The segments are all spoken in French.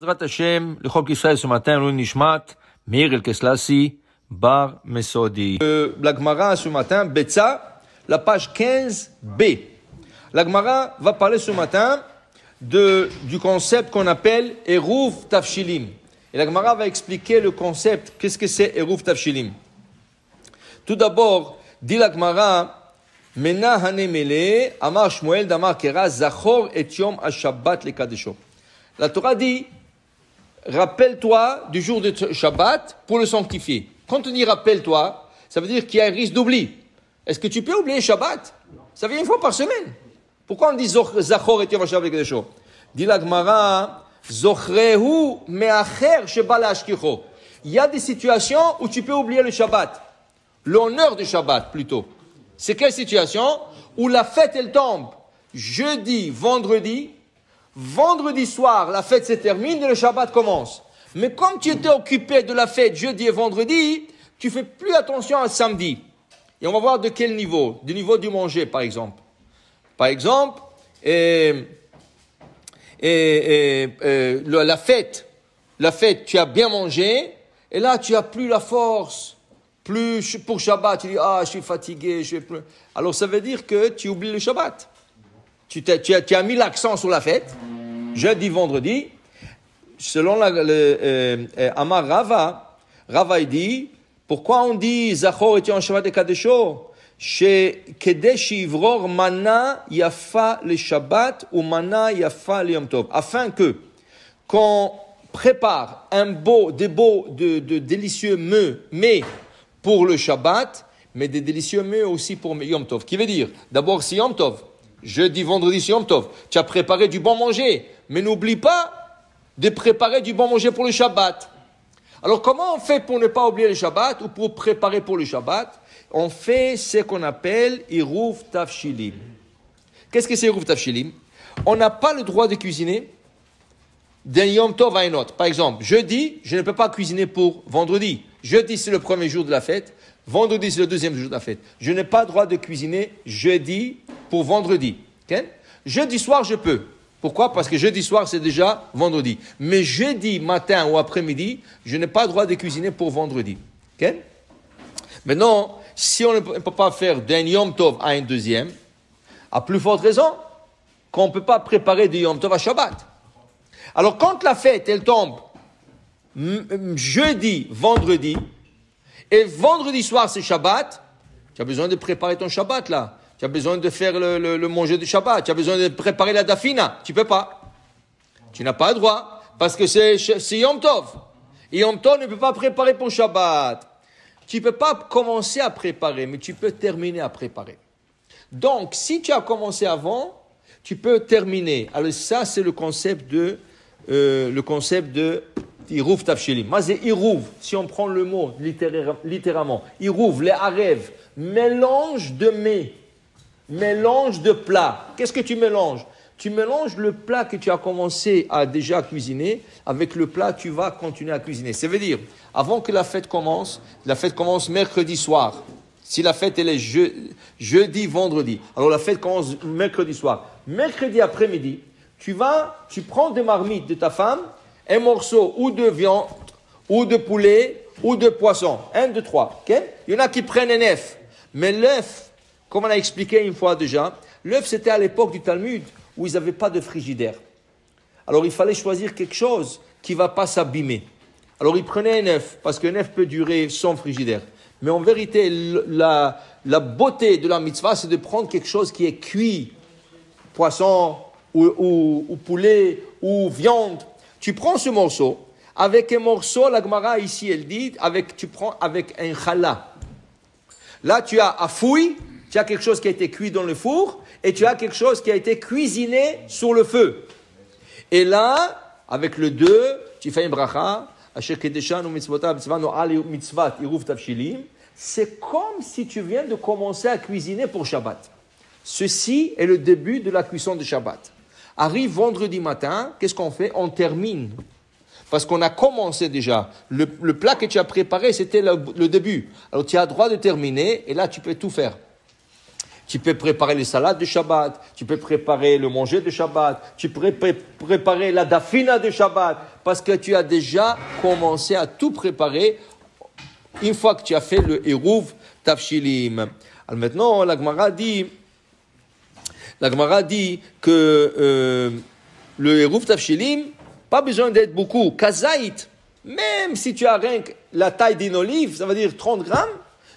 בעזרת השם, לחוק ישראל ce matin, Louis Nishmat, Meir El-Keslassi, Bar Mesodi. La Gemara ce matin, Betsa, la page 15b. La Gemara va parler ce matin du concept qu'on appelle Eruv Tafshilim. Et la Gemara va expliquer le concept, qu'est-ce que c'est Eruv Tafshilim. Tout d'abord, dit la Gemara, Mena Hanemele, Amar Shmuel, Damar Kera, Zachor et Yom HaShabbat le Kadesho. La Torah dit, rappelle-toi du jour de Shabbat pour le sanctifier. Quand on dit rappelle-toi, ça veut dire qu'il y a un risque d'oubli. Est-ce que tu peux oublier Shabbat? Ça vient une fois par semaine. Pourquoi on dit Zachor et Yom HaShabbat le Kadesho? Dit la Gemara, Zochrehu me'acher sheba la'ashkicho. Il y a des situations où tu peux oublier le Shabbat. L'honneur du Shabbat, plutôt. C'est quelle situation? Où la fête, elle tombe jeudi, vendredi. Vendredi soir, la fête se termine et le Shabbat commence. Mais comme tu étais occupé de la fête jeudi et vendredi, tu fais plus attention à samedi. Et on va voir de quel niveau? Du niveau du manger, par exemple. Par exemple, la fête, tu as bien mangé, et là, tu as plus la force. Plus pour Shabbat, tu dis, je suis fatigué, je vais plus. Alors, ça veut dire que tu oublies le Shabbat. Tu as mis l'accent sur la fête, jeudi, vendredi. Selon Amar Rava il dit, pourquoi on dit Zachor et Yom Shabbat et Kadesho? Chez Kedesh Ivror Mana Yafa le Shabbat ou Mana Yafa le Yom Tov. Afin que, qu'on prépare de délicieux mets pour le Shabbat, mais des délicieux mets aussi pour Yom Tov. Qui veut dire, d'abord c'est Yom Tov. Jeudi, vendredi, c'est Yom Tov. Tu as préparé du bon manger. Mais n'oublie pas de préparer du bon manger pour le Shabbat. Alors, comment on fait pour ne pas oublier le Shabbat ou pour préparer pour le Shabbat? On fait ce qu'on appelle Eruv Tafshilim. Qu'est-ce que c'est Eruv Tafshilim? On n'a pas le droit de cuisiner d'un Yom Tov à un autre. Par exemple, jeudi, je ne peux pas cuisiner pour vendredi. Jeudi, c'est le premier jour de la fête. Vendredi, c'est le deuxième jour de la fête. Je n'ai pas le droit de cuisiner jeudi pour vendredi. Okay? Jeudi soir, je peux. Pourquoi? Parce que jeudi soir, c'est déjà vendredi. Mais jeudi matin ou après-midi, je n'ai pas le droit de cuisiner pour vendredi. Okay? Maintenant, si on ne peut pas faire d'un Yom Tov à un deuxième, à plus forte raison qu'on ne peut pas préparer du Yom Tov à Shabbat. Alors, quand la fête, elle tombe jeudi, vendredi, et vendredi soir, c'est Shabbat, tu as besoin de préparer ton Shabbat là. Tu as besoin de faire le manger du Shabbat. Tu as besoin de préparer la dafina. Tu ne peux pas. Tu n'as pas le droit. Parce que c'est Yom Tov. Et Yom Tov ne peut pas préparer pour Shabbat. Tu ne peux pas commencer à préparer, mais tu peux terminer à préparer. Donc, si tu as commencé avant, tu peux terminer. Alors ça, c'est le concept de Iruv Tafshilim. Mazé Iruv, si on prend le mot littéralement. Iruv, les arev, mélange de mets. Mélange de plats. Qu'est-ce que tu mélanges? Tu mélanges le plat que tu as commencé à déjà cuisiner avec le plat que tu vas continuer à cuisiner. Ça veut dire, avant que la fête commence mercredi soir. Si la fête elle est jeudi, vendredi, alors la fête commence mercredi soir. Mercredi après-midi, tu prends des marmites de ta femme, un morceau ou de viande, ou de poulet, ou de poisson. 1, 2, 3. Okay? Il y en a qui prennent un œuf. Mais l'œuf, comme on a expliqué une fois déjà, l'œuf c'était à l'époque du Talmud où ils n'avaient pas de frigidaire. Alors il fallait choisir quelque chose qui ne va pas s'abîmer. Alors ils prenaient un œuf parce qu'un œuf peut durer sans frigidaire. Mais en vérité, la beauté de la mitzvah, c'est de prendre quelque chose qui est cuit, poisson ou poulet ou viande. Tu prends ce morceau, avec un morceau, la Gemara ici elle dit, tu prends avec un challah. Là tu as à fouille. Tu as quelque chose qui a été cuit dans le four et tu as quelque chose qui a été cuisiné sur le feu. Et là, avec le 2, tu fais une bracha. C'est comme si tu viens de commencer à cuisiner pour Shabbat. Ceci est le début de la cuisson de Shabbat. Arrive vendredi matin, qu'est-ce qu'on fait? On termine. Parce qu'on a commencé déjà. Le plat que tu as préparé, c'était le début. Alors tu as le droit de terminer et là tu peux tout faire. Tu peux préparer les salades de Shabbat, tu peux préparer le manger de Shabbat, tu peux préparer la dafina de Shabbat, parce que tu as déjà commencé à tout préparer une fois que tu as fait le Eruv Tafshilim. Alors maintenant, la Gemara dit que le Eruv Tafshilim, pas besoin d'être beaucoup. Kazaït, même si tu as rien que la taille d'une olive, ça veut dire 30 grammes,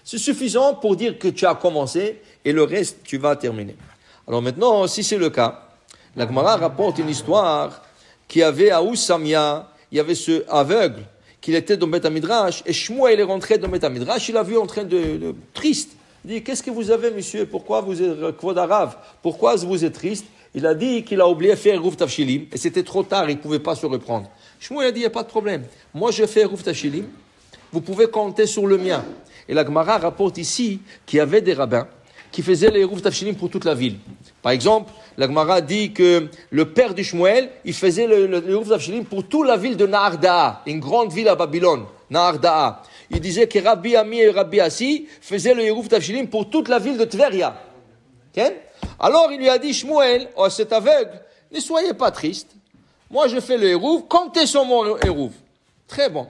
c'est suffisant pour dire que tu as commencé et le reste, tu vas terminer. Alors maintenant, si c'est le cas, la Gemara rapporte une histoire qu'il y avait à Oussamia, il y avait ce aveugle, qu'il était dans Beth Midrash, et Shmuel est rentré dans Beth Midrash, il l'a vu en train de triste. Il dit, qu'est-ce que vous avez, monsieur? Pourquoi vous êtes Kvod Arav? Pourquoi vous êtes triste? Il a dit qu'il a oublié de faire Eruv Tafshilim, et c'était trop tard, il ne pouvait pas se reprendre. Shmuel a dit, il n'y a pas de problème. Moi, je fais Eruv Tafshilim, vous pouvez compter sur le mien. Et la Gemara rapporte ici qu'il y avait des rabbins qui faisaient les Eruv Tafshilim pour toute la ville. Par exemple, la Gemara dit que le père de Shmuel, il faisait le Eruv Tafshilim pour toute la ville de Nahardaa, une grande ville à Babylone, Nahardaa. Il disait que Rabbi Ami et Rabbi Assi faisaient le Eruv Tafshilim pour toute la ville de Tveria. Okay? Alors il lui a dit, Shmuel, oh, cet aveugle, ne soyez pas triste. Moi je fais le Eruv, comptez sur mon Eruv. Très bon.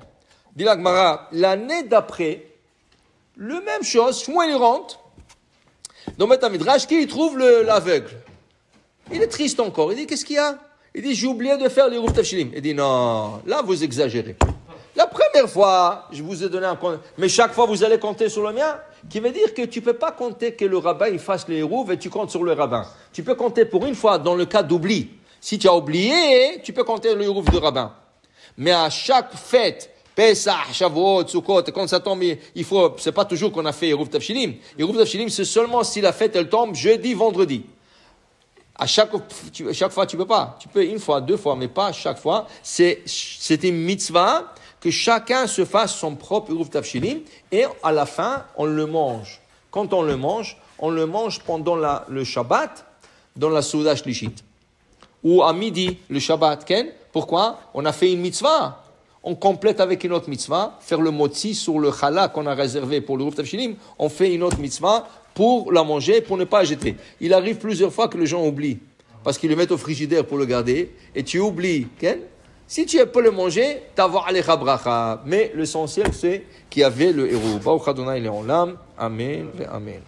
Dit la Gemara, l'année d'après, le même chose, Shmuel rentre dans Beth Midrash, qui trouve l'aveugle. Il est triste encore. Il dit, qu'est-ce qu'il y a? Il dit, j'ai oublié de faire les Eruv Tafshilim. Il dit, non, là vous exagérez. La première fois, je vous ai donné un compte, mais chaque fois vous allez compter sur le mien, qui veut dire que tu ne peux pas compter que le rabbin il fasse les Eruv et tu comptes sur le rabbin. Tu peux compter pour une fois dans le cas d'oubli. Si tu as oublié, tu peux compter le Eruv du rabbin. Mais à chaque fête, Pesach, Shavuot, Sukkot, quand ça tombe, c'est pas toujours qu'on a fait Eruv Tafshilim. Eruv Tafshilim, c'est seulement si la fête elle tombe jeudi, vendredi. À chaque fois, tu peux pas. Tu peux une fois, deux fois, mais pas chaque fois. C'est une mitzvah que chacun se fasse son propre Eruv Tafshilim et à la fin, on le mange. Quand on le mange pendant le Shabbat, dans la Souda Shlishit. Ou à midi, le Shabbat, Ken. Pourquoi? On a fait une mitzvah. On complète avec une autre mitzvah, faire le motzi sur le challah qu'on a réservé pour le Eruv Tafshilim. On fait une autre mitzvah pour la manger, pour ne pas la jeter. Il arrive plusieurs fois que les gens oublient, parce qu'ils le mettent au frigidaire pour le garder, et tu oublies, Ken. Si tu peux le manger, t'avoir alecha bracha. Mais l'essentiel, c'est qu'il y avait le héros. Baruch Adonai Le'olam. Amen. Amen.